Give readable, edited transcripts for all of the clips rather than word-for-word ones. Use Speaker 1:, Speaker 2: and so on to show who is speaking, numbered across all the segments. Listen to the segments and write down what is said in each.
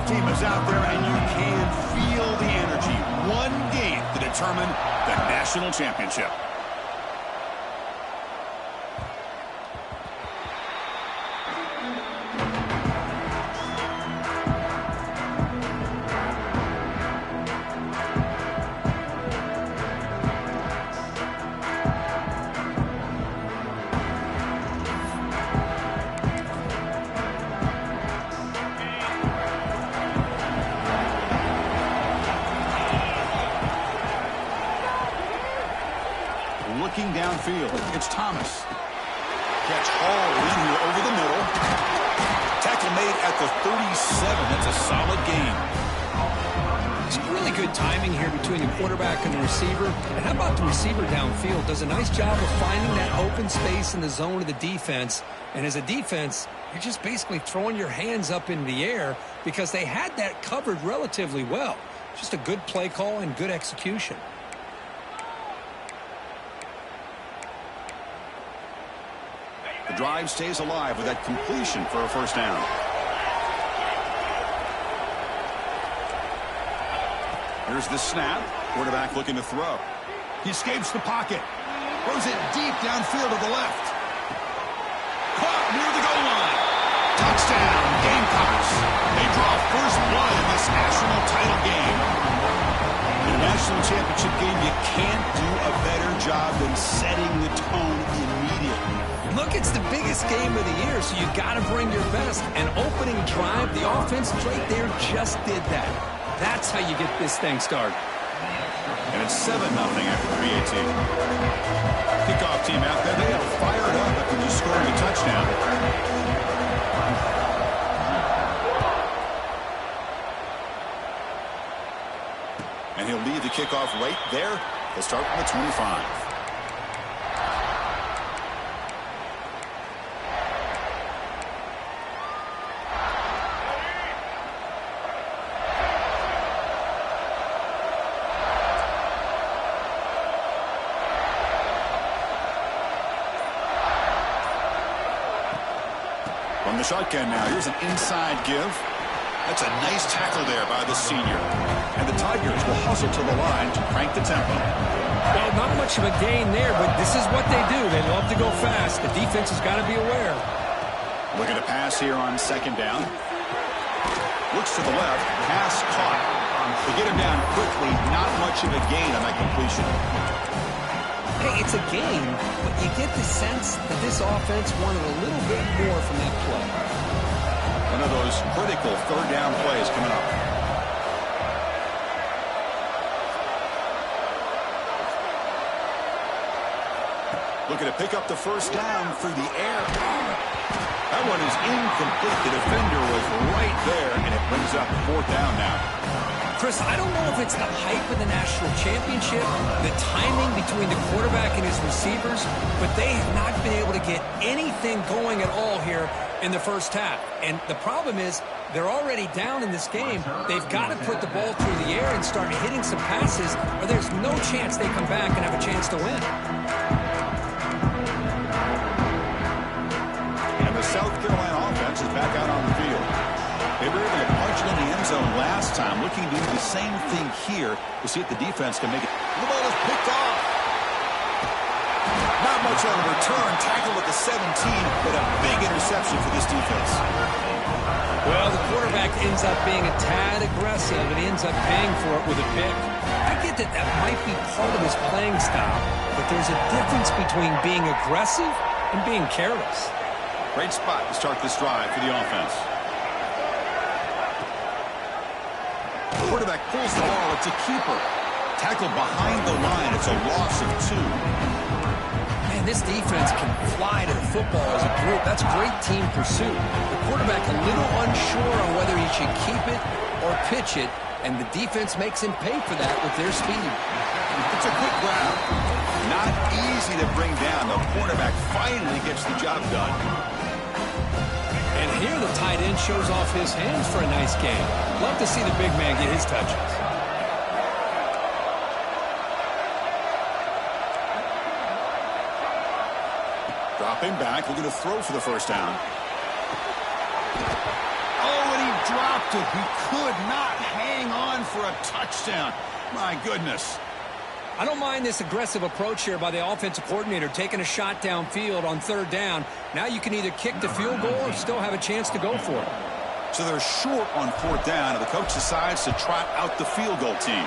Speaker 1: team is out there, and you can feel the energy. One game to determine the national championship. Looking downfield, it's Thomas. Catch hauled in here over the middle. Tackle made at the 37. That's a solid gain.
Speaker 2: Some really good timing here between the quarterback and the receiver. And how about the receiver downfield? Does a nice job of finding that open space in the zone of the defense. And as a defense, you're just basically throwing your hands up in the air because they had that covered relatively well. Just a good play call and good execution.
Speaker 1: The drive stays alive with that completion for a first down. Here's the snap. Quarterback looking to throw. He escapes the pocket. Throws it deep downfield to the left. Caught near the goal line. Touchdown, Gamecocks. They draw first blood in this national title game. In a national championship game, you can't do a better job than setting the tone immediately.
Speaker 2: Look, it's the biggest game of the year, so you got to bring your best. An opening drive, the offense right there just did that. That's how you get this thing started.
Speaker 1: And it's 7-0 after 3:18. Kickoff team out there, they are fired up after just scoring a touchdown. And he'll lead the kickoff right there. They'll start from the 25. From the shotgun now, here's an inside give. That's a nice tackle there by the senior. And the Tigers will hustle to the line to crank the tempo.
Speaker 2: Well, not much of a gain there, but this is what they do. They love to go fast. The defense has got to be aware.
Speaker 1: Look at a pass here on second down. Looks to the left. Pass caught. They get him down quickly. Not much of a gain on that completion.
Speaker 2: Hey, it's a game, but you get the sense that this offense wanted a little bit more from that play.
Speaker 1: One of those critical third down plays coming up. Looking to pick up the first down through the air. That one is incomplete. The defender was right there, and it brings up fourth down now.
Speaker 2: Chris, I don't know if it's the hype of the national championship, the timing between the quarterback and his receivers, but they have not been able to get anything going at all here in the first half. And the problem is they're already down in this game. They've got to put the ball through the air and start hitting some passes, or there's no chance they come back and have a chance to win.
Speaker 1: And the South Carolina offense is back out on the field. They were able to punch it in the end zone last time, looking to do the same thing here to see if the defense can make it. The ball is picked off. Not much on the return. Tackled at the 17, but a big interception for this defense.
Speaker 2: Well, the quarterback ends up being a tad aggressive, and he ends up paying for it with a pick. I get that that might be part of his playing style, but there's a difference between being aggressive and being careless.
Speaker 1: Great spot to start this drive for the offense. Quarterback pulls the ball. It's a keeper. Tackled behind the line. It's a loss of 2.
Speaker 2: Man, this defense can fly to the football as a group. That's great team pursuit. The quarterback a little unsure on whether he should keep it or pitch it, and the defense makes him pay for that with their speed.
Speaker 1: It's a quick grab. Not easy to bring down. The quarterback finally gets the job done.
Speaker 2: And here the tight end shows off his hands for a nice game. Love to see the big man get his touches. Dropping back, looking to throw for the first down. Oh, and he
Speaker 1: dropped it. He could not hang on for a touchdown. My goodness.
Speaker 2: I don't mind this aggressive approach here by the offensive coordinator, taking a shot downfield on third down. Now you can either kick the field goal or still have a chance to go for it.
Speaker 1: So they're short on fourth down, and the coach decides to trot out the field goal team.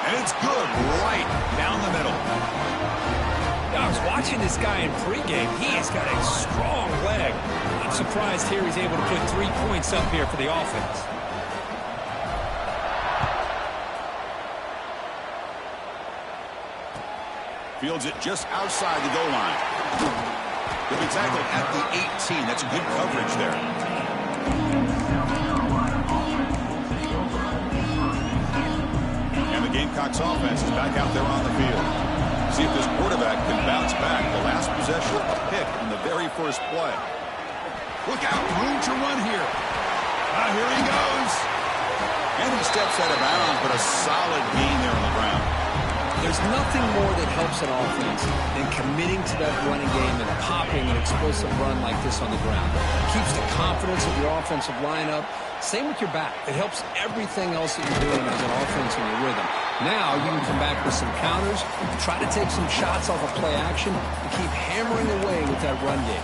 Speaker 1: And it's good right down the middle.
Speaker 2: I was watching this guy in pregame. He has got a strong leg. I'm surprised here he's able to put 3 points up here for the offense.
Speaker 1: Fields it just outside the goal line. He'll be tackled at the 18. That's good coverage there. And the Gamecocks offense is back out there on the field. See if this quarterback can bounce back. The last possession, a pick in the very first play. Look out, room to run here. Here he goes. And he steps out of bounds, but a solid gain there on the ground.
Speaker 2: There's nothing more that helps an offense than committing to that running game and popping an explosive run like this on the ground. It keeps the confidence of your offensive lineup. Same with your back. It helps everything else that you're doing as an offense in your rhythm. Now you can come back with some counters, try to take some shots off of play action, and keep hammering away with that run game.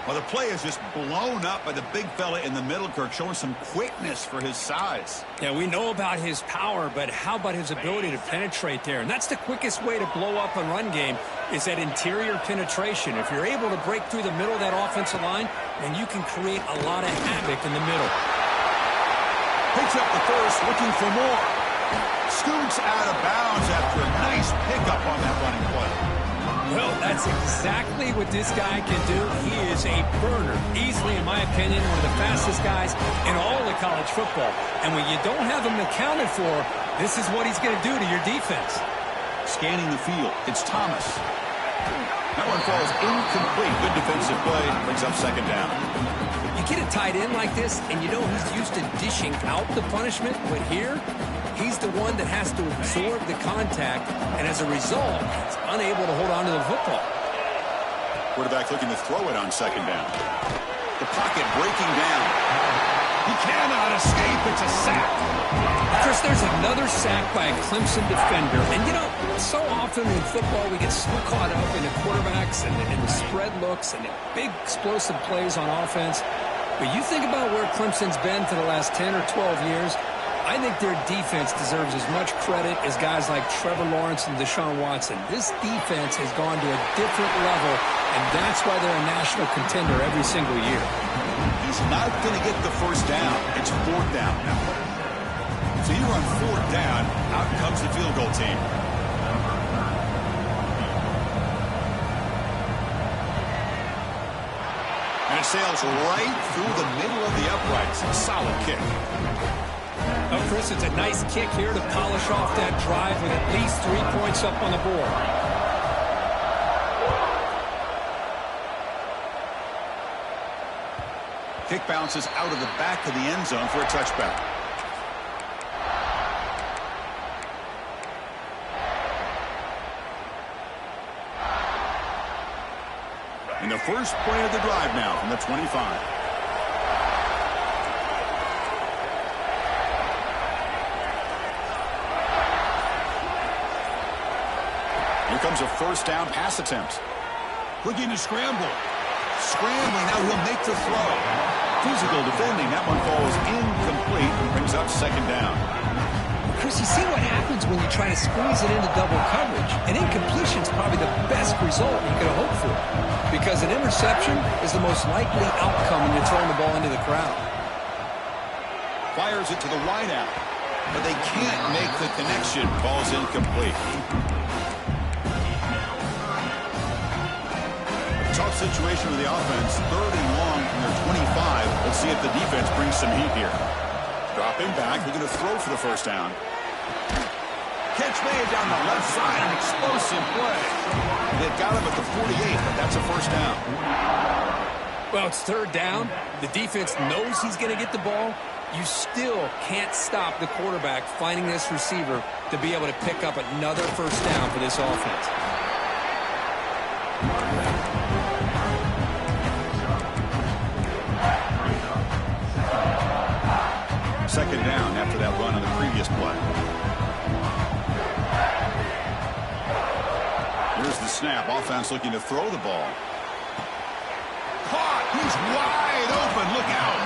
Speaker 1: Well, the play is just blown up by the big fella in the middle, Kirk, showing some quickness for his size.
Speaker 2: Yeah, we know about his power, but how about his ability to penetrate there? And that's the quickest way to blow up a run game is that interior penetration. If you're able to break through the middle of that offensive line, then you can create a lot of havoc in the middle.
Speaker 1: Picks up the first, looking for more. Scoots out of bounds after a nice pickup on that running play.
Speaker 2: Well, that's exactly what this guy can do. He is a burner. Easily, in my opinion, one of the fastest guys in all of college football. And when you don't have him accounted for, this is what he's going to do to your defense.
Speaker 1: Scanning the field, it's Thomas. That one falls incomplete. Good defensive play, brings up second down.
Speaker 2: You get a tight end like this, and you know he's used to dishing out the punishment, but here, he's the one that has to absorb the contact, and as a result, he's unable to hold on to the football.
Speaker 1: Quarterback looking to throw it on second down. The pocket breaking down. He cannot escape. It's a sack.
Speaker 2: Chris, there's another sack by a Clemson defender. And, you know, so often in football we get so caught up in the quarterbacks and the spread looks and the big explosive plays on offense. But you think about where Clemson's been for the last 10 or 12 years, I think their defense deserves as much credit as guys like Trevor Lawrence and Deshaun Watson. This defense has gone to a different level, and that's why they're a national contender every single year.
Speaker 1: He's not going to get the first down. It's fourth down now. So you run fourth down, out comes the field goal team. And it sails right through the middle of the uprights. A solid kick.
Speaker 2: Oh, Chris, it's a nice kick here to polish off that drive with at least 3 points up on the board.
Speaker 1: Kick bounces out of the back of the end zone for a touchback. And the first play of the drive now from the 25. Here comes a first down pass attempt. Looking to scramble. Scrambling, now he'll make the throw. Physical defending, that one falls incomplete and brings up second down.
Speaker 2: Chris, you see what happens when you try to squeeze it into double coverage. An incompletion is probably the best result you could hope for. Because an interception is the most likely outcome when you're throwing the ball into the crowd.
Speaker 1: Fires it to the wideout, but they can't make the connection. Ball's incomplete. Tough situation with the offense. Third and long from their 25. Let's see if the defense brings some heat here. Dropping back. They're going to throw for the first down. Catch made down the left side. An explosive play. They've got him at the 48, but that's a first down.
Speaker 2: Well, it's third down. The defense knows he's going to get the ball. You still can't stop the quarterback finding this receiver to be able to pick up another first down for this offense.
Speaker 1: Second down after that run on the previous play. Here's the snap. Offense looking to throw the ball. Caught. He's wide open. Look out.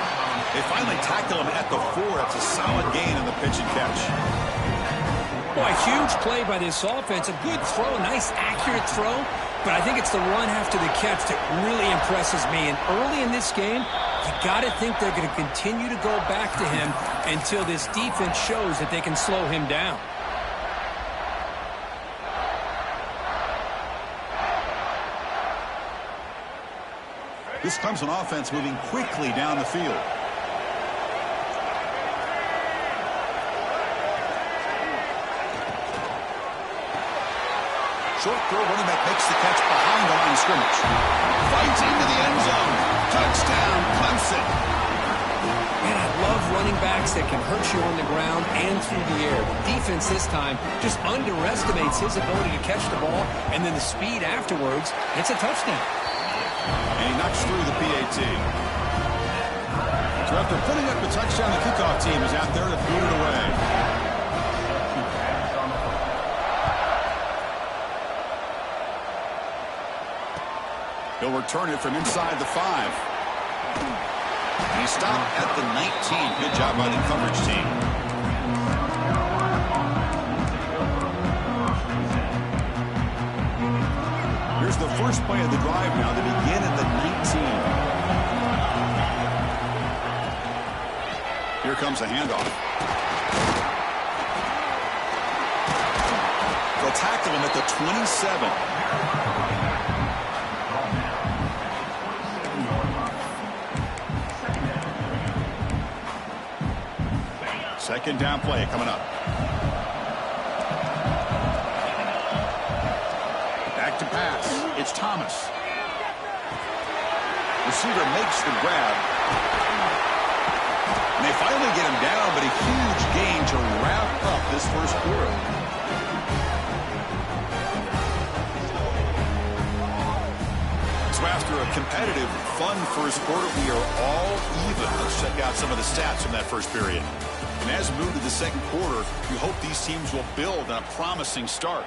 Speaker 1: They finally tackle him at the 4. It's a solid gain on the pitch and catch.
Speaker 2: Boy, huge play by this offense. A good throw, nice accurate throw. But I think it's the run after the catch that really impresses me. And early in this game, you got to think they're going to continue to go back to him until this defense shows that they can slow him down.
Speaker 1: This Clemson offense moving quickly down the field. Short throw, running back makes the catch behind the line of scrimmage. Fights into the end zone. Touchdown, Clemson.
Speaker 2: Man, I love running backs that can hurt you on the ground and through the air. The defense this time just underestimates his ability to catch the ball, and then the speed afterwards, it's a touchdown.
Speaker 1: And he knocks through the PAT. So after putting up the touchdown, the kickoff team is out there to boot it away. He'll return it from inside the 5. And he stopped at the 19. Good job by the coverage team. Here's the first play of the drive now. They begin at the 19. Here comes a handoff. They'll tackle him at the 27. Second down play coming up. Back to pass. It's Thomas. Receiver makes the grab. And they finally get him down, but a huge gain to wrap up this first quarter. So after a competitive, fun first quarter, we are all even. Let's check out some of the stats from that first period. And as we move to the second quarter, we hope these teams will build on a promising start.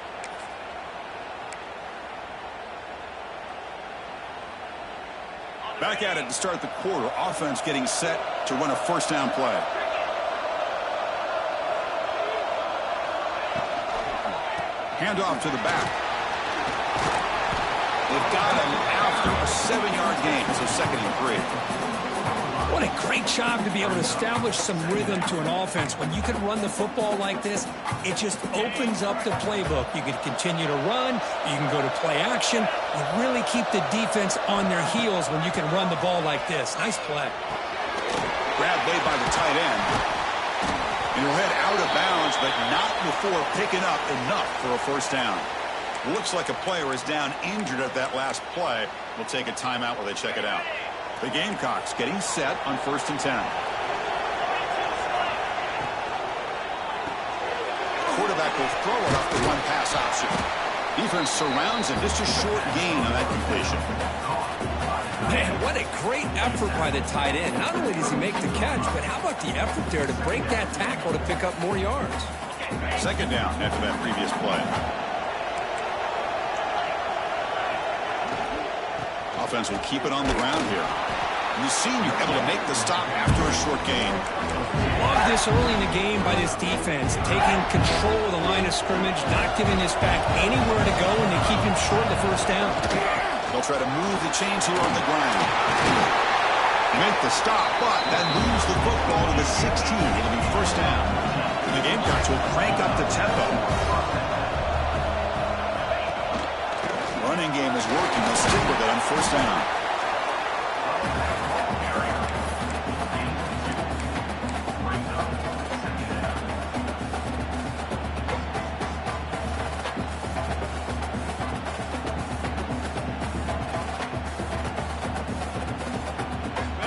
Speaker 1: Back at it to start the quarter. Offense getting set to run a first down play. Handoff to the back. They've got him after a 7-yard gain, so second and 3.
Speaker 2: What a great job to be able to establish some rhythm to an offense. When you can run the football like this, it just opens up the playbook. You can continue to run. You can go to play action. You really keep the defense on their heels when you can run the ball like this. Nice play.
Speaker 1: Grab made by the tight end. And he'll head out of bounds, but not before picking up enough for a first down. Looks like a player is down injured at that last play. We'll take a timeout while they check it out. The Gamecocks getting set on 1st and 10. Quarterback will throw it off the one-pass option. Defense surrounds him. Just a short gain on that completion.
Speaker 2: Man, what a great effort by the tight end. Not only does he make the catch, but how about the effort there to break that tackle to pick up more yards?
Speaker 1: Second down after that previous play. Offense will keep it on the ground here. And the senior able to make the stop after a short gain.
Speaker 2: Love this early in the game by this defense, taking control of the line of scrimmage, not giving this back anywhere to go, and they keep him short of the first down.
Speaker 1: They'll try to move the chains here on the ground. Make the stop, but that moves the football to the 16. It'll be first down. And the Gamecocks will crank up the tempo. Running game is working. They'll stick with it on first down.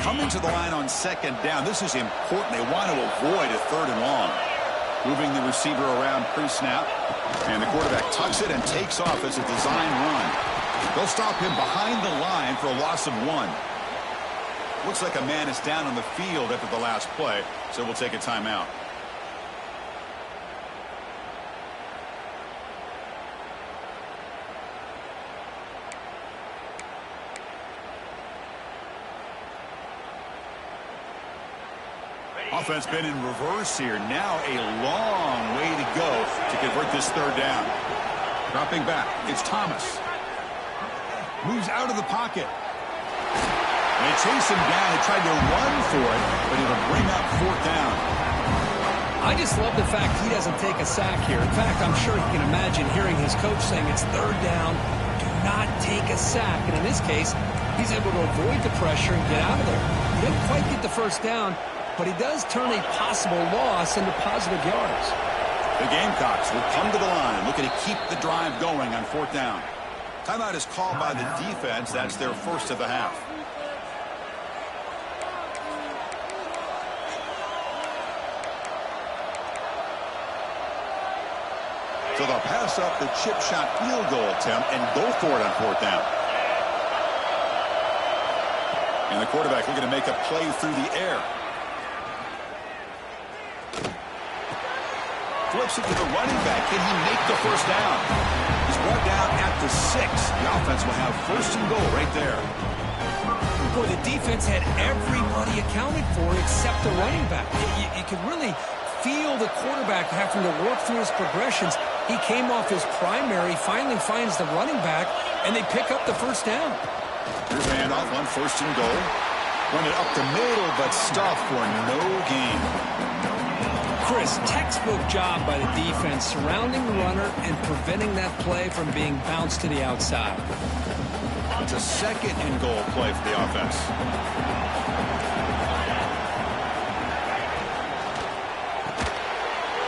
Speaker 1: Coming to the line on second down. This is important. They want to avoid a 3rd and long. Moving the receiver around pre-snap. And the quarterback tucks it and takes off as a design run. They'll stop him behind the line for a loss of 1. Looks like a man is down on the field after the last play, so we'll take a timeout. Offense been in reverse here. Now a long way to go to convert this third down. Dropping back, it's Thomas. Moves out of the pocket. And they chase him down. They tried to run for it, but it'll bring up fourth down.
Speaker 2: I just love the fact he doesn't take a sack here. In fact, I'm sure he can imagine hearing his coach saying it's third down, do not take a sack. And in this case, he's able to avoid the pressure and get out of there. He didn't quite get the first down, but he does turn a possible loss into positive yards.
Speaker 1: The Gamecocks will come to the line, looking to keep the drive going on fourth down. Timeout is called by the defense. That's their first of the half. So they'll pass up the chip shot field goal attempt and go for it on fourth down. And the quarterback looking to make a play through the air. Flips it to the running back. Can he make the first down? He's brought down at the 6. The offense will have first and goal right there.
Speaker 2: Boy, the defense had everybody accounted for except the running back. You could really feel the quarterback having to work through his progressions. He came off his primary, finally finds the running back, and they pick up the first down.
Speaker 1: Here's a handoff on first and goal. Run it up the middle, but stuffed for no gain.
Speaker 2: Chris, textbook job by the defense surrounding the runner and preventing that play from being bounced to the outside.
Speaker 1: It's a second and goal play for the offense.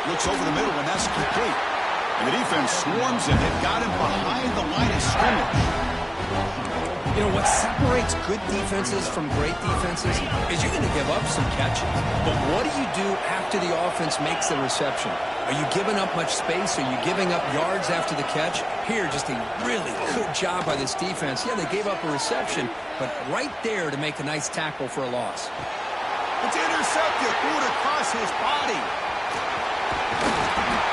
Speaker 1: Looks over the middle, and that's complete. And the defense swarms him. They've got him behind the line of scrimmage.
Speaker 2: You know, what separates good defenses from great defenses is you're going to give up some catches. But what do you do after the offense makes the reception? Are you giving up much space? Are you giving up yards after the catch? Here, just a really good job by this defense. Yeah, they gave up a reception, but right there to make a nice tackle for a loss.
Speaker 1: It's intercepted. Threw it across his body.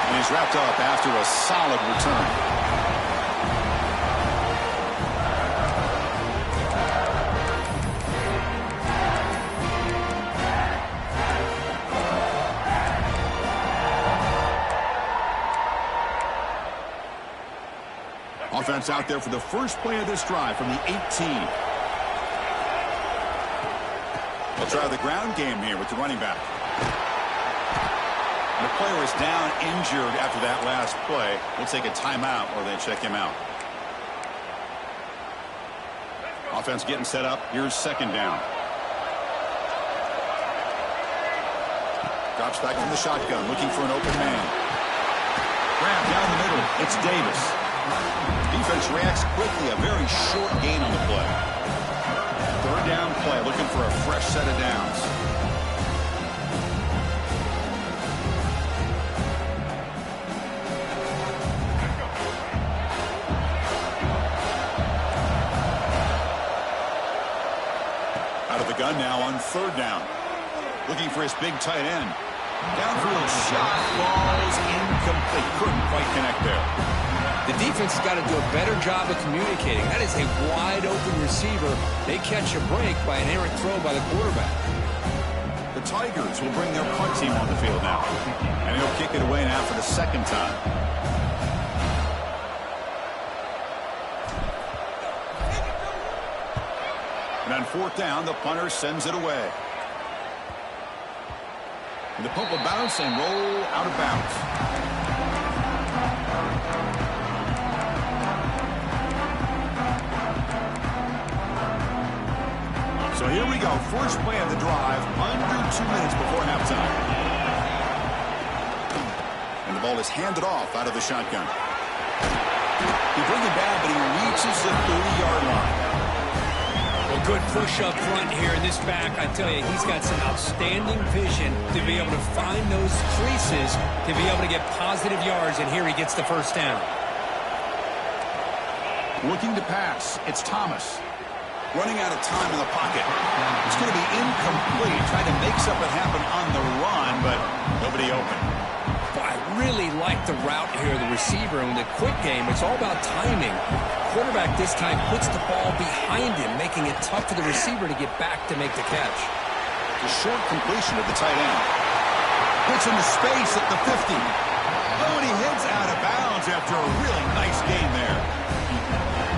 Speaker 1: And he's wrapped up after a solid return. Offense out there for the first play of this drive from the 18. They'll try the ground game here with the running back. The player is down injured after that last play. We'll take a timeout or they check him out. Offense getting set up. Here's second down. Drops back from the shotgun, looking for an open man. Grab down the middle. It's Davis. Defense reacts quickly. A very short gain on the play. Third down play, looking for a fresh set of downs. Out of the gun now on third down. Looking for his big tight end. Downfield shot falls incomplete. Couldn't quite connect there.
Speaker 2: The defense has got to do a better job of communicating. That is a wide-open receiver. They catch a break by an errant throw by the quarterback.
Speaker 1: The Tigers will bring their punt team on the field now. And he'll kick it away now for the second time. And on fourth down, the punter sends it away. And the punt will bounce and roll out of bounds. So here we go. First play of the drive, under 2 minutes before halftime. And the ball is handed off out of the shotgun. He brings it down, but he reaches the 30-yard line.
Speaker 2: Well, good push up front here in this back. I tell you, he's got some outstanding vision to be able to find those creases, to be able to get positive yards, and here he gets the first down.
Speaker 1: Looking to pass. It's Thomas. Running out of time in the pocket. It's going to be incomplete. Trying to make something happen on the run, but nobody open.
Speaker 2: Boy, I really like the route here, the receiver. In the quick game, it's all about timing. Quarterback this time puts the ball behind him, making it tough for the receiver to get back to make the catch.
Speaker 1: The short completion of the tight end. Puts into space at the 50. Oh, and he heads out of bounds after a really nice gain there.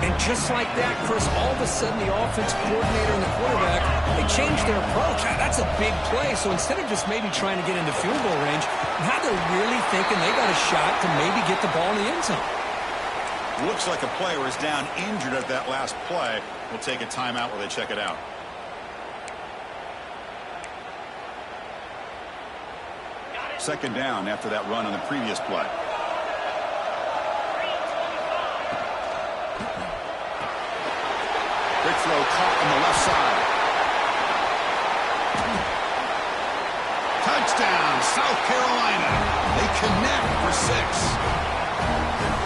Speaker 2: And just like that, Chris, all of a sudden the offense coordinator and the quarterback, they changed their approach. That's a big play. So instead of just maybe trying to get into field goal range, now they're really thinking they got a shot to maybe get the ball in the end zone.
Speaker 1: Looks like a player is down injured at that last play. We'll take a timeout while they check it out. Second down after that run on the previous play. Quick throw caught on the left side. Touchdown, South Carolina. They connect for 6.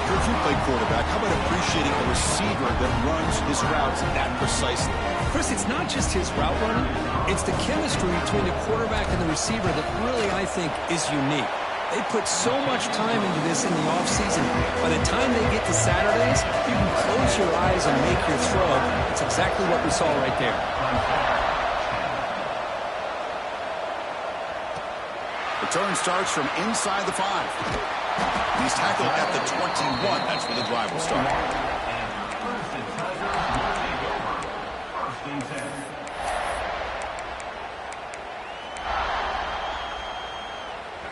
Speaker 1: If you play quarterback, how about appreciating a receiver that runs his routes that precisely?
Speaker 2: Chris, it's not just his route running. It's the chemistry between the quarterback and the receiver that really, I think, is unique. They put so much time into this in the offseason. By the time they get to Saturdays, you can close your eyes and make your throw. It's exactly what we saw right there.
Speaker 1: Return starts from inside the 5. He's tackled at the 21. That's where the drive will start.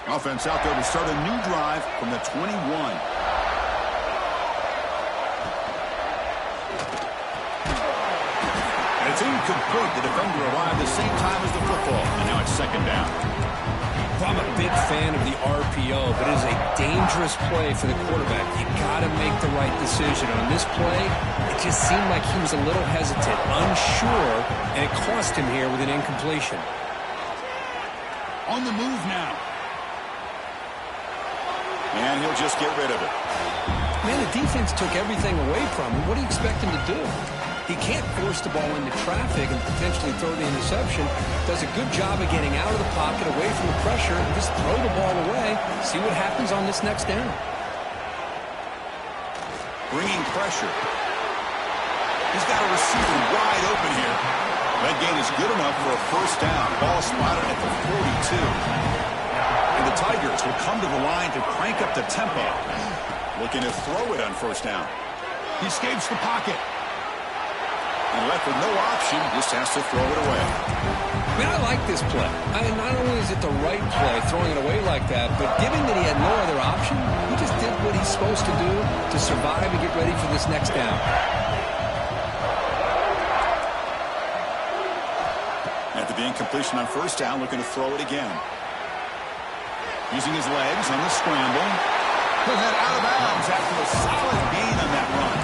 Speaker 1: Offense out there to start a new drive from the 21. And it's incomplete. The defender arrived the same time as the football. And now it's second down.
Speaker 2: I'm a big fan of the RPO, but it is a dangerous play for the quarterback. You got to make the right decision. On this play, it just seemed like he was a little hesitant, unsure, and it cost him here with an incompletion.
Speaker 1: On the move now. And he'll just get rid of it.
Speaker 2: Man, the defense took everything away from him. What do you expect him to do? He can't force the ball into traffic and potentially throw the interception. Does a good job of getting out of the pocket, away from the pressure, and just throw the ball away. See what happens on this next down.
Speaker 1: Bringing pressure. He's got a receiver wide open here. That gain is good enough for a first down. Ball spotted at the 42. And the Tigers will come to the line to crank up the tempo. Looking to throw it on first down. He escapes the pocket. And left with no option, just has to throw it away.
Speaker 2: Man, I like this play. Not only is it the right play, throwing it away like that, but given that he had no other option, he just did what he's supposed to do to survive and get ready for this next down.
Speaker 1: After the incompletion on first down, looking to throw it again. Using his legs on the scramble. He'll head out of bounds after a solid gain on that run.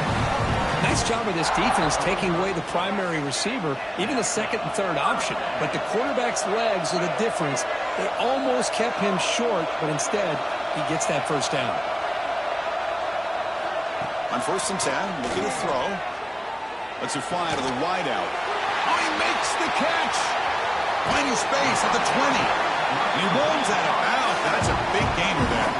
Speaker 2: Nice job of this defense taking away the primary receiver, even the second and third option. But the quarterback's legs are the difference. They almost kept him short, but instead, he gets that first down.
Speaker 1: On first and 10, looking to throw. Lets it fly to the wideout. Oh, he makes the catch. Finding space at the 20. He runs out of bounds. That's a big gainer there.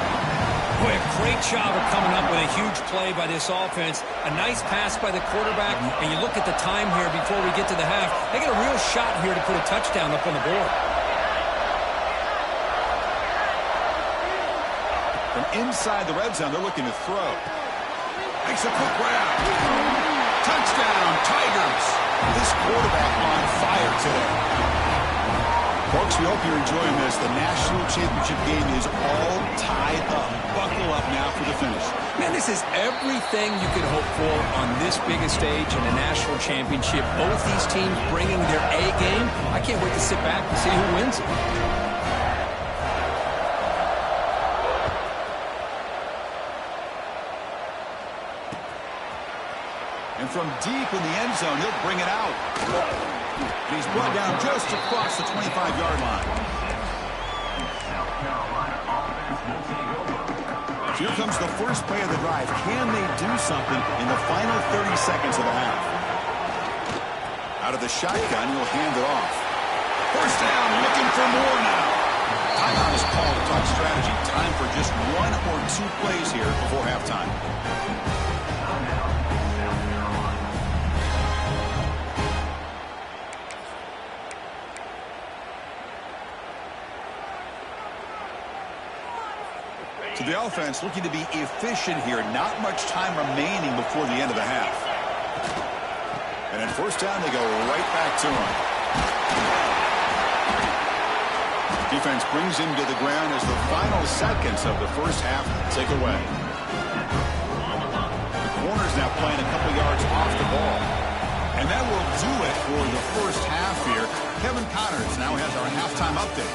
Speaker 2: Boy, a great job of coming up with a huge play by this offense. A nice pass by the quarterback, and you look at the time here before we get to the half. They get a real shot here to put a touchdown up on the board.
Speaker 1: From inside the red zone, they're looking to throw. Makes a quick grab. Touchdown, Tigers. This quarterback on fire today. Folks, we hope you're enjoying this. The national championship game is all tied up. Buckle up now for the finish.
Speaker 2: Man, this is everything you could hope for on this biggest stage in the national championship. Both these teams bringing their A game. I can't wait to sit back and see who wins it.
Speaker 1: And from deep in the end zone, he'll bring it out. And he's brought down just across the 25-yard line. Here comes the first play of the drive. Can they do something in the final 30 seconds of the half? Out of the shotgun, he'll hand it off. First down, looking for more now. Timeout is called to talk strategy. Time for just 1 or 2 plays here before halftime. So the offense looking to be efficient here. Not much time remaining before the end of the half. And at first down, they go right back to him. Defense brings him to the ground as the final seconds of the first half tick away. The corner's now playing a couple yards off the ball. And that will do it for the first half here. Kevin Connors now has our halftime update.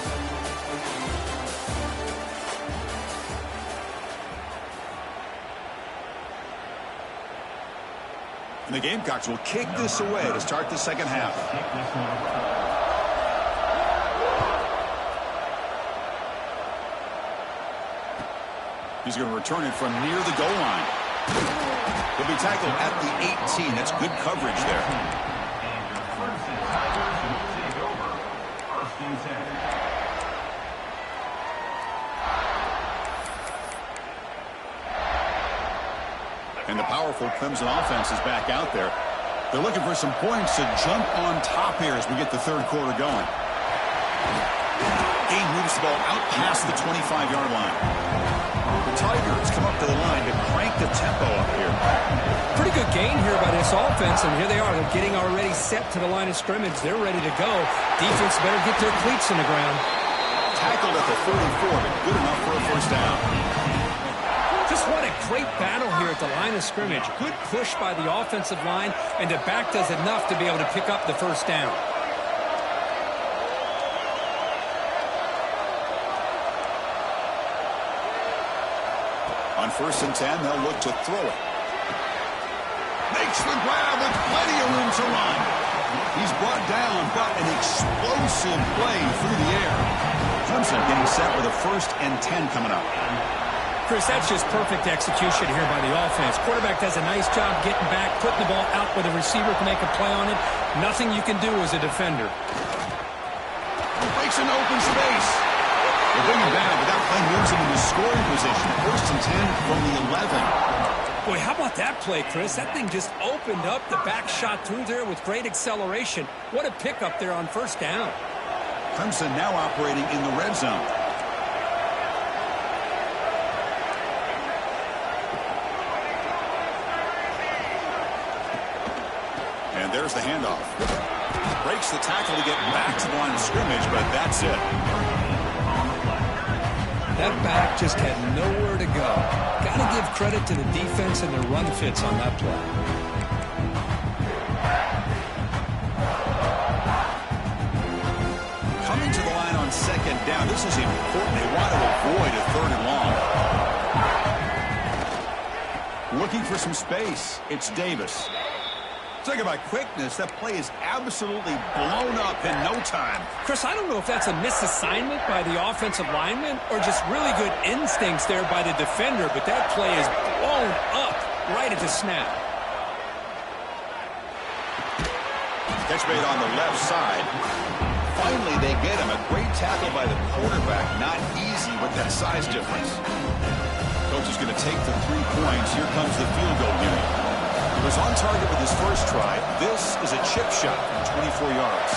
Speaker 1: And the Gamecocks will kick this away to start the second half. He's going to return it from near the goal line. He'll be tackled at the 18. That's good coverage there. And the powerful Clemson offense is back out there. They're looking for some points to jump on top here as we get the third quarter going. Gain moves the ball out past the 25-yard line. The Tigers come up to the line to crank the tempo up here.
Speaker 2: Pretty good gain here by this offense, and here they are. They're getting already set to the line of scrimmage. They're ready to go. Defense better get their cleats in the ground.
Speaker 1: Tackled at the 44, but good enough for a first down.
Speaker 2: Just what a great battle here at the line of scrimmage. Good push by the offensive line, and the back does enough to be able to pick up the first down.
Speaker 1: On 1st and 10, they'll look to throw it. Makes the grab with plenty of room to run. He's brought down, but an explosive play through the air. Clemson getting set with a 1st and 10 coming up.
Speaker 2: Chris, that's just perfect execution here by the offense. Quarterback does a nice job getting back, putting the ball out where the receiver can make a play on it. Nothing you can do as a defender.
Speaker 1: Breaks an open space. They bring him down, but that play moves him into scoring position. 1st and 10 from the 11.
Speaker 2: Boy, how about that play, Chris? That thing just opened up. The back shot through there with great acceleration. What a pickup there on 1st down.
Speaker 1: Clemson now operating in the red zone. And there's the handoff. Breaks the tackle to get back to the line of scrimmage, but that's it.
Speaker 2: That back just had nowhere to go. Got to give credit to the defense and their run fits on that play.
Speaker 1: Coming to the line on 2nd down. This is important. They want to avoid a 3rd and long. Looking for some space. It's Davis. Talk about quickness. That play is absolutely blown up in no time.
Speaker 2: Chris, I don't know if that's a misassignment by the offensive lineman or just really good instincts there by the defender, but that play is blown up right at the snap.
Speaker 1: Catch made on the left side. Finally, they get him. A great tackle by the quarterback. Not easy with that size difference. Coach is going to take the 3 points. Here comes the field goal unit. He was on target with his first try. This is a chip shot from 24 yards.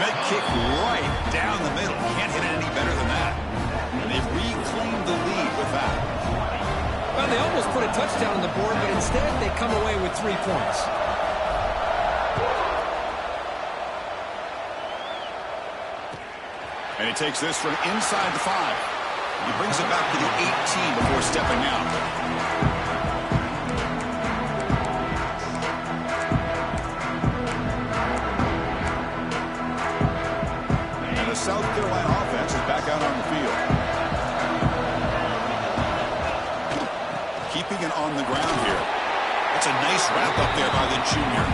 Speaker 1: Med kick right down the middle. Can't hit it any better than that. And they reclaimed the lead with that.
Speaker 2: Well, they almost put a touchdown on the board, but instead they come away with 3 points.
Speaker 1: And he takes this from inside the 5. He brings it back to the 18 before stepping out. South Carolina offense is back out on the field. Keeping it on the ground here. That's a nice wrap up there by the junior.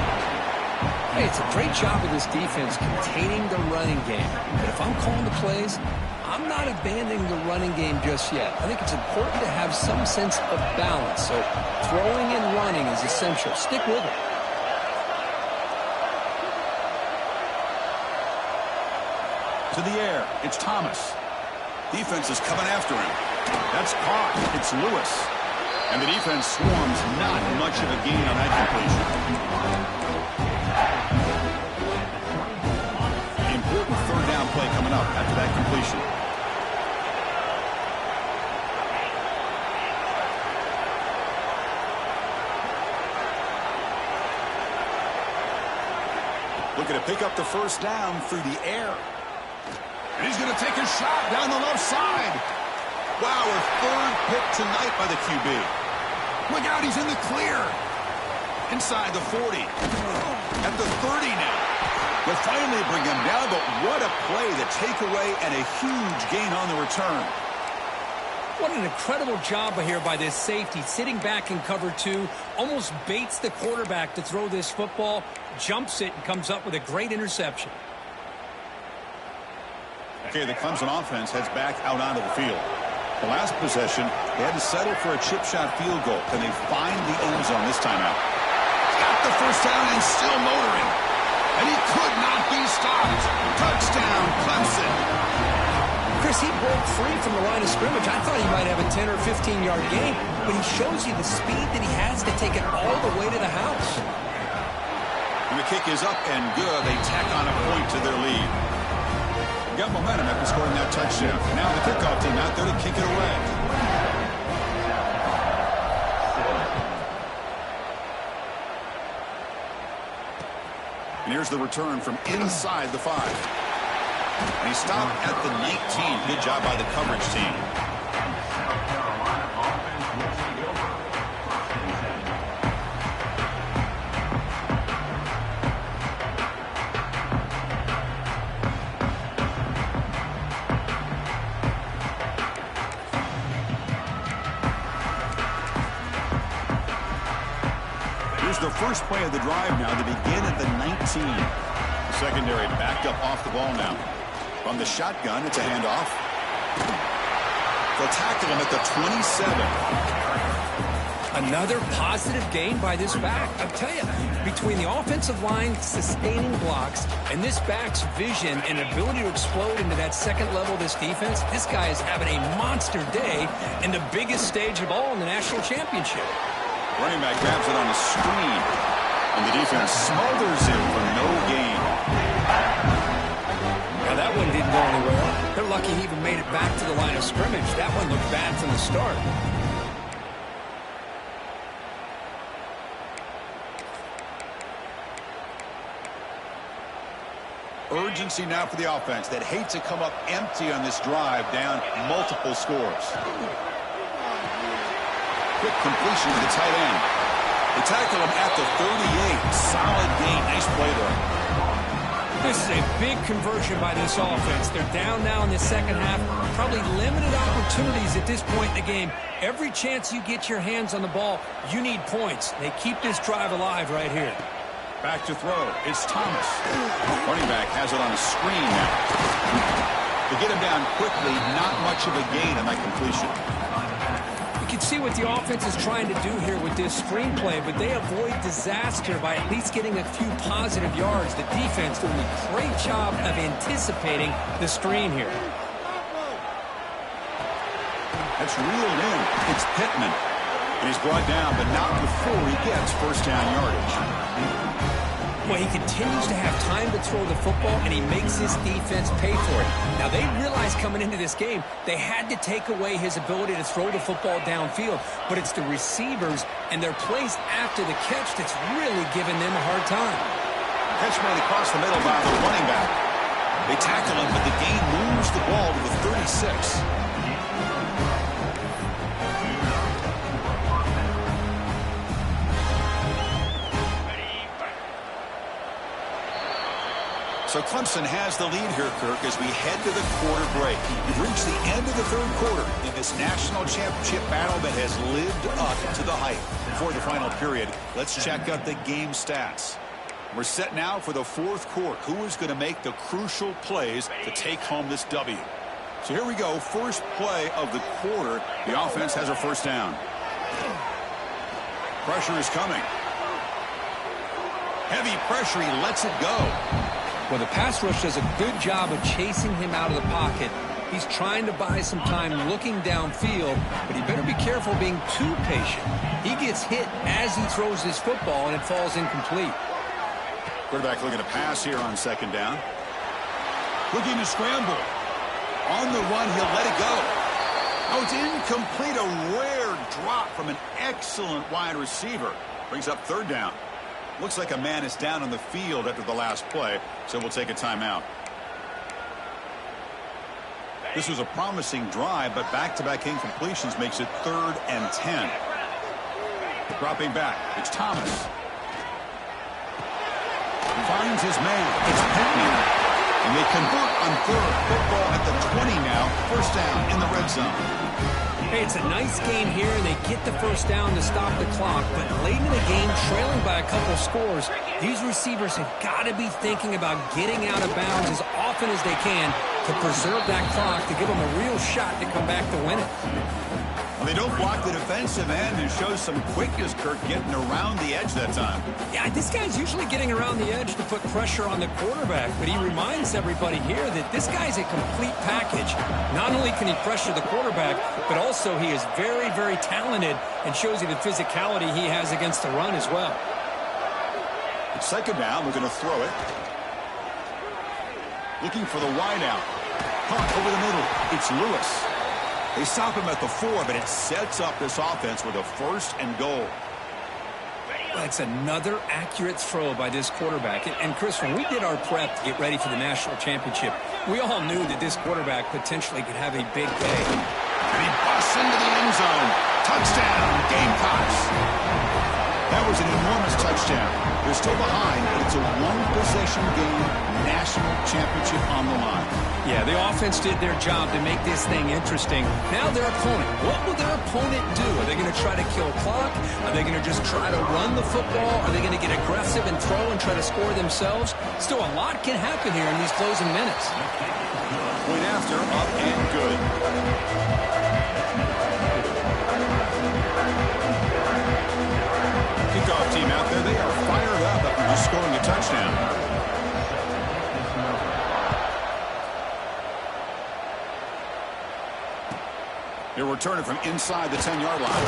Speaker 2: Hey, it's a great job of this defense containing the running game. But if I'm calling the plays, I'm not abandoning the running game just yet. I think it's important to have some sense of balance. So throwing and running is essential. Stick with it.
Speaker 1: To the air. It's Thomas. Defense is coming after him. That's caught. It's Lewis. And the defense swarms. Not much of a gain on that completion. Important third down play coming up after that completion. Looking to pick up the first down through the air. And he's going to take a shot down the left side. Wow, a third pick tonight by the QB. Look out, he's in the clear. Inside the 40. At the 30 now. They'll finally bring him down, but what a play, the takeaway, and a huge gain on the return.
Speaker 2: What an incredible job here by this safety, sitting back in cover two, almost baits the quarterback to throw this football, jumps it, and comes up with a great interception.
Speaker 1: Okay, the Clemson offense heads back out onto the field. The last possession, they had to settle for a chip shot field goal. Can they find the end zone this time out? Got the first down and still motoring. And he could not be stopped. Touchdown, Clemson.
Speaker 2: Chris, he broke free from the line of scrimmage. I thought he might have a 10 or 15-yard gain, but he shows you the speed that he has to take it all the way to the house.
Speaker 1: And the kick is up and good. They tack on a point to their lead. Got momentum after scoring that touchdown. Now the kickoff team out there to kick it away. And here's the return from inside the 5. And he stopped at the 19. Good job by the coverage team. Here's the first play of the drive now to begin at the 19. The secondary backed up off the ball now. From the shotgun, it's a handoff. They'll tackle him at the 27.
Speaker 2: Another positive gain by this back. I'll tell you, between the offensive line sustaining blocks and this back's vision and ability to explode into that second level of this defense, this guy is having a monster day in the biggest stage of all in the national championship.
Speaker 1: Running back grabs it on a screen, and the defense smothers him for no gain.
Speaker 2: Now that one didn't go anywhere. They're lucky he even made it back to the line of scrimmage. That one looked bad from the start.
Speaker 1: Urgency now for the offense that hate to come up empty on this drive, down multiple scores. Quick completion to the tight end. They tackle him at the 38. Solid gain. Nice play there.
Speaker 2: This is a big conversion by this offense. They're down now in the second half. Probably limited opportunities at this point in the game. Every chance you get your hands on the ball, you need points. They keep this drive alive right here.
Speaker 1: Back to throw. It's Thomas. Running back has it on a screen now. To get him down quickly, not much of a gain on that completion.
Speaker 2: You can see what the offense is trying to do here with this screenplay, but they avoid disaster by at least getting a few positive yards. The defense doing a great job of anticipating the screen here.
Speaker 1: That's reeled in. It's Pittman. And he's brought down, but not before he gets first down yardage.
Speaker 2: Well, he continues to have time to throw the football, and he makes his defense pay for it. Now, they realized coming into this game they had to take away his ability to throw the football downfield, but it's the receivers and their plays after the catch that's really giving them a hard time.
Speaker 1: Catch made across the middle by the running back. They tackle him, but the gain moves the ball to the 36. So Clemson has the lead here, Kirk, as we head to the quarter break. We've reached the end of the third quarter in this national championship battle that has lived up to the hype. Before the final period, let's check out the game stats. We're set now for the fourth quarter. Who is going to make the crucial plays to take home this W? So here we go. First play of the quarter. The offense has a first down. Pressure is coming. Heavy pressure. He lets it go.
Speaker 2: Well, the pass rush does a good job of chasing him out of the pocket. He's trying to buy some time looking downfield, but he better be careful being too patient. He gets hit as he throws his football, and it falls incomplete.
Speaker 1: Quarterback looking to pass here on second down. Looking to scramble. On the run, he'll let it go. Oh, it's incomplete. A rare drop from an excellent wide receiver. Brings up third down. Looks like a man is down on the field after the last play, so we'll take a timeout. This was a promising drive, but back-to-back incompletions makes it 3rd and 10. Dropping back, it's Thomas. Finds his man. It's Pittman. And they convert on third. Football at the 20 now. First down in the red zone.
Speaker 2: Hey, it's a nice game here, and they get the first down to stop the clock. But late in the game, trailing by a couple scores, these receivers have got to be thinking about getting out of bounds as often as they can to preserve that clock, to give them a real shot to come back to win it.
Speaker 1: Well, they don't block the defensive end and shows some quickness, Kirk, getting around the edge that time.
Speaker 2: Yeah, this guy's usually getting around the edge to put pressure on the quarterback, but he reminds everybody here that this guy's a complete package. Not only can he pressure the quarterback, but also he is very, very talented and shows you the physicality he has against the run as well.
Speaker 1: It's second down. We're going to throw it. Looking for the wide out. Pump over the middle. It's Lewis. They stop him at the 4, but it sets up this offense with a 1st and goal.
Speaker 2: That's another accurate throw by this quarterback. And Chris, when we did our prep to get ready for the national championship, we all knew that this quarterback potentially could have a big day.
Speaker 1: And he busts into the end zone. Touchdown, Gamecocks. That was an enormous touchdown. They're still behind, but it's a one-possession game, national championship on the line.
Speaker 2: Yeah, the offense did their job to make this thing interesting. Now their opponent. What will their opponent do? Are they going to try to kill clock? Are they going to just try to run the football? Are they going to get aggressive and throw and try to score themselves? Still, a lot can happen here in these closing minutes.
Speaker 1: Point after, up and good. Kickoff team out there, they are fired up after just scoring a touchdown. They're returning from inside the 10-yard line.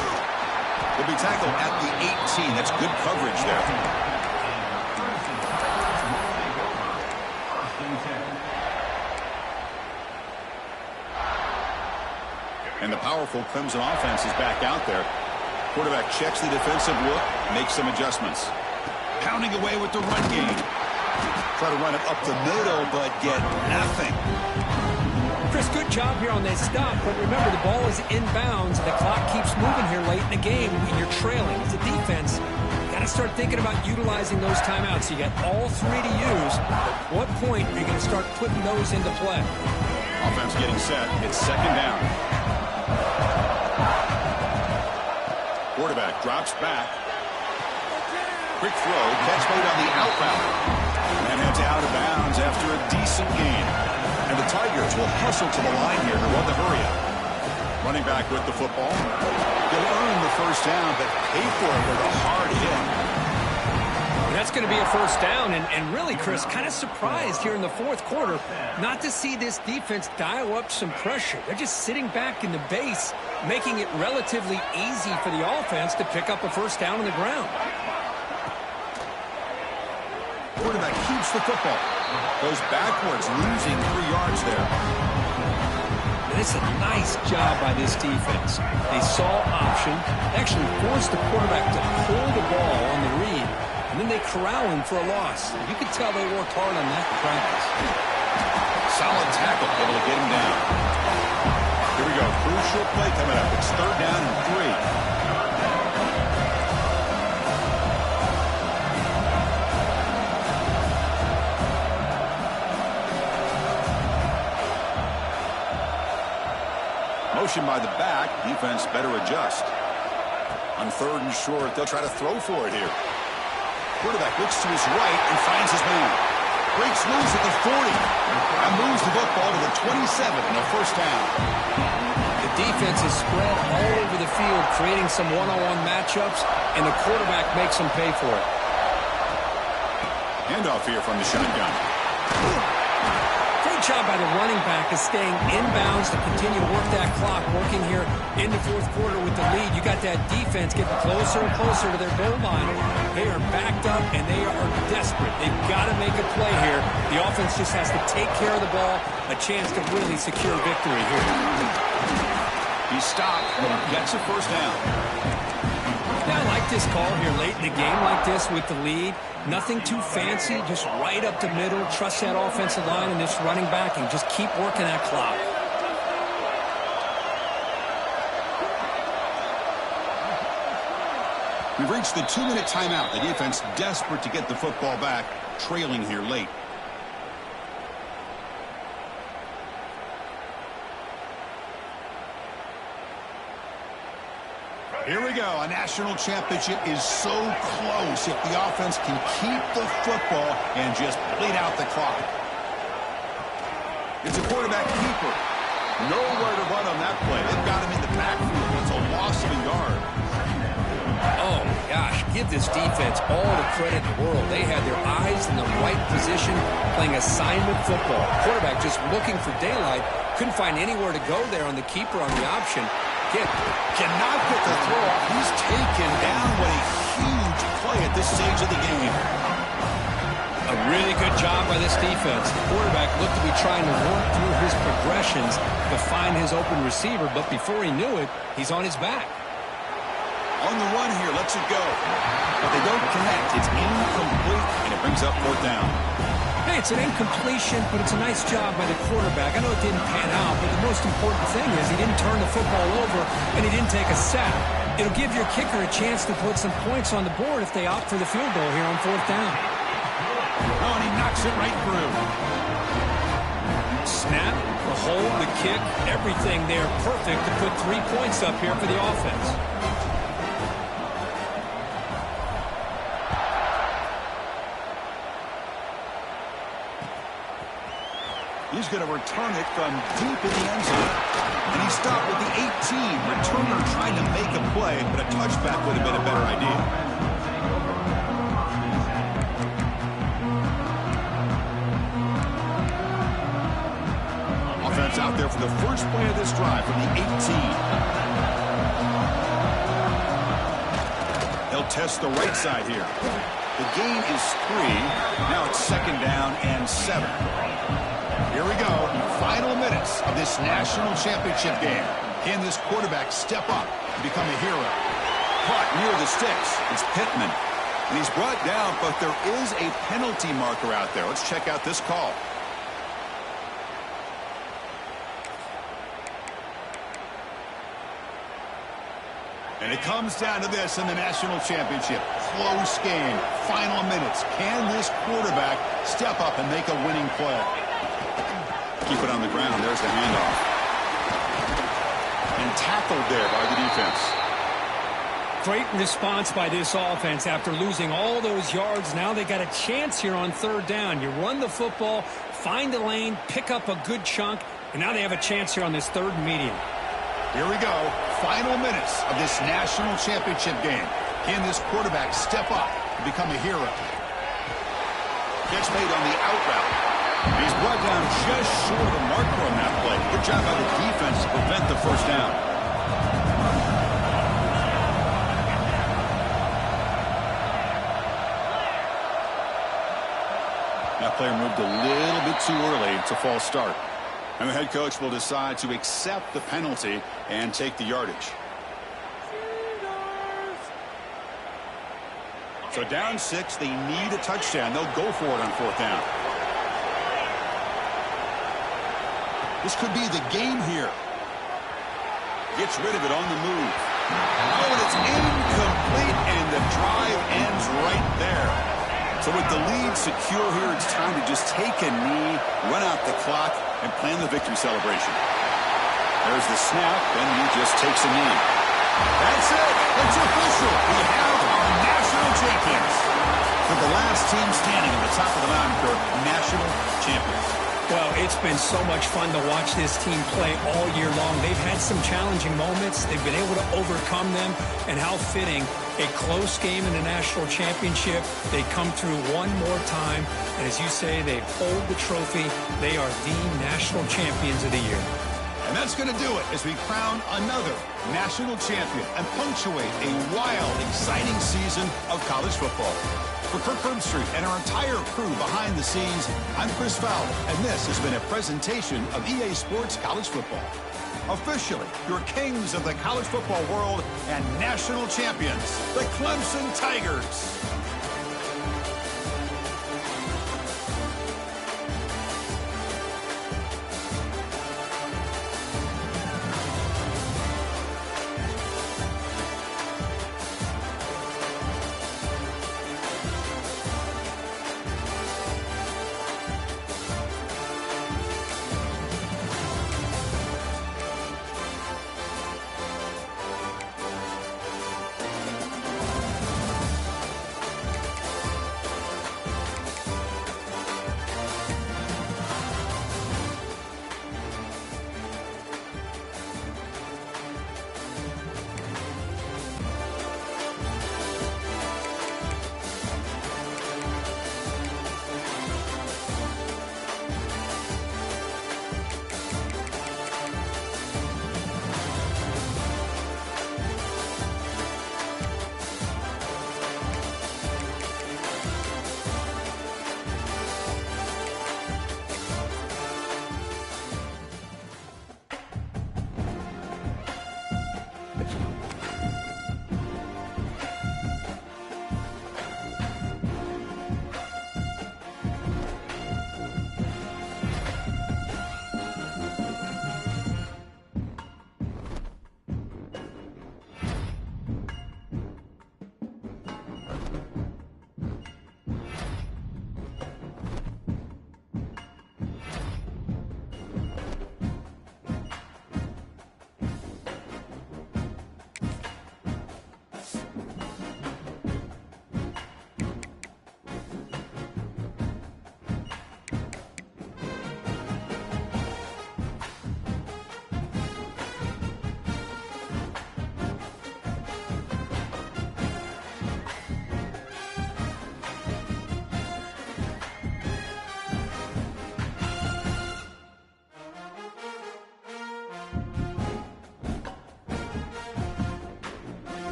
Speaker 1: They'll be tackled at the 18. That's good coverage there. And the powerful Clemson offense is back out there. Quarterback checks the defensive look, makes some adjustments. Pounding away with the run game. Try to run it up the middle, but get nothing.
Speaker 2: Chris, good job here on that stop, but remember, the ball is inbounds. The clock keeps moving here late in the game, and you're trailing. As a defense, you got to start thinking about utilizing those timeouts. You got all 3 to use. At what point are you going to start putting those into play?
Speaker 1: Offense getting set. It's second down. Quarterback drops back. Quick throw. Catch made on the out route. And it's out of bounds after a decent gain. And the Tigers will hustle to the line here to run the hurry-up. Running back with the football. He'll earn the first down, but pay for it with a hard hit.
Speaker 2: That's going to be a first down, and really, Chris, kind of surprised here in the fourth quarter not to see this defense dial up some pressure. They're just sitting back in the base, making it relatively easy for the offense to pick up a first down on the ground.
Speaker 1: Quarterback keeps the football. Goes backwards, losing 3 yards there.
Speaker 2: And it's a nice job by this defense. They saw option, actually forced the quarterback to pull the ball on the read, and then they corral him for a loss. You can tell they worked hard on that in practice.
Speaker 1: Solid tackle, able to get him down. Here we go, crucial play coming up. It's third down and 3. Motion by the back. Defense better adjust. On third and short, they'll try to throw for it here. Quarterback looks to his right and finds his man. Breaks loose at the 40. And moves the football to the 27 and a first down.
Speaker 2: The defense is spread all over the field, creating some one-on-one matchups, and the quarterback makes them pay for it.
Speaker 1: Handoff here from the shotgun.
Speaker 2: Great job by the running back of staying inbounds to continue to work that clock, working here in the fourth quarter with the lead. You got that defense getting closer and closer to their goal line. They are backed up, and they are desperate. They've got to make a play here. The offense just has to take care of the ball, a chance to really secure victory here.
Speaker 1: He stopped, but he gets a first down.
Speaker 2: Yeah, I like this call here late in the game like this with the lead. Nothing too fancy, just right up the middle. Trust that offensive line and this running back and just keep working that clock.
Speaker 1: We've reached the 2-minute timeout. The defense desperate to get the football back, trailing here late. Here we go. A national championship is so close if the offense can keep the football and just bleed out the clock. It's a quarterback keeper. Nowhere to run on that play. They've got him in the backfield. It's a loss of a yard.
Speaker 2: Oh, my gosh. Give this defense all the credit in the world. They had their eyes in the right position, playing assignment football. Quarterback just looking for daylight. Couldn't find anywhere to go there on the keeper on the option.
Speaker 1: Cannot get the throw off. He's taken down. What a huge play at this stage of the game.
Speaker 2: A really good job by this defense. The quarterback looked to be trying to work through his progressions to find his open receiver, but before he knew it, he's on his back.
Speaker 1: On the run here, lets it go. But they don't connect. It's incomplete, and it brings up fourth down.
Speaker 2: Hey, it's an incompletion, but it's a nice job by the quarterback. I know it didn't pan out, but the most important thing is he didn't turn the football over and he didn't take a sack. It'll give your kicker a chance to put some points on the board if they opt for the field goal here on fourth down.
Speaker 1: Oh, and he knocks it right through.
Speaker 2: Snap, the hold, the kick, everything there perfect to put 3 points up here for the offense.
Speaker 1: He's going to return it from deep in the end zone. And he stopped with the 18. Returner trying to make a play, but a touchback would have been a better idea. Offense out there for the first play of this drive from the 18. They'll test the right side here. The gain is 3. Now it's second down and 7. Here we go, final minutes of this national championship game. Can this quarterback step up and become a hero? Caught near the sticks. It's Pittman. And he's brought down, but there is a penalty marker out there. Let's check out this call. And it comes down to this in the national championship. Close game, final minutes. Can this quarterback step up and make a winning play? Keep it on the ground. There's the handoff. And tackled there by the defense.
Speaker 2: Great response by this offense after losing all those yards. Now they got a chance here on third down. You run the football, find the lane, pick up a good chunk, and now they have a chance here on this third and medium.
Speaker 1: Here we go. Final minutes of this national championship game. Can this quarterback step up and become a hero? Catch made on the out route. He's brought down just short of the marker on that play. Good job by the defense to prevent the first down. That player moved a little bit too early. It's a false start. And the head coach will decide to accept the penalty and take the yardage. So down 6, they need a touchdown. They'll go for it on fourth down. This could be the game here. Gets rid of it on the move. Oh, and it's incomplete, and the drive ends right there. So with the lead secure here, it's time to just take a knee, run out the clock, and plan the victory celebration. There's the snap, and he just takes a knee. That's it. It's official. We have our national champions. For the last team standing at the top of the mountain for national champions.
Speaker 2: Well, it's been so much fun to watch this team play all year long. They've had some challenging moments. They've been able to overcome them. And how fitting, a close game in the national championship. They come through one more time. And as you say, they hold the trophy. They are the national champions of the year.
Speaker 1: And that's going to do it as we crown another national champion and punctuate a wild, exciting season of college football. For Kirk Herbstreit and our entire crew behind the scenes, I'm Chris Fowler, and this has been a presentation of EA Sports College Football. Officially, your kings of the college football world and national champions, the Clemson Tigers.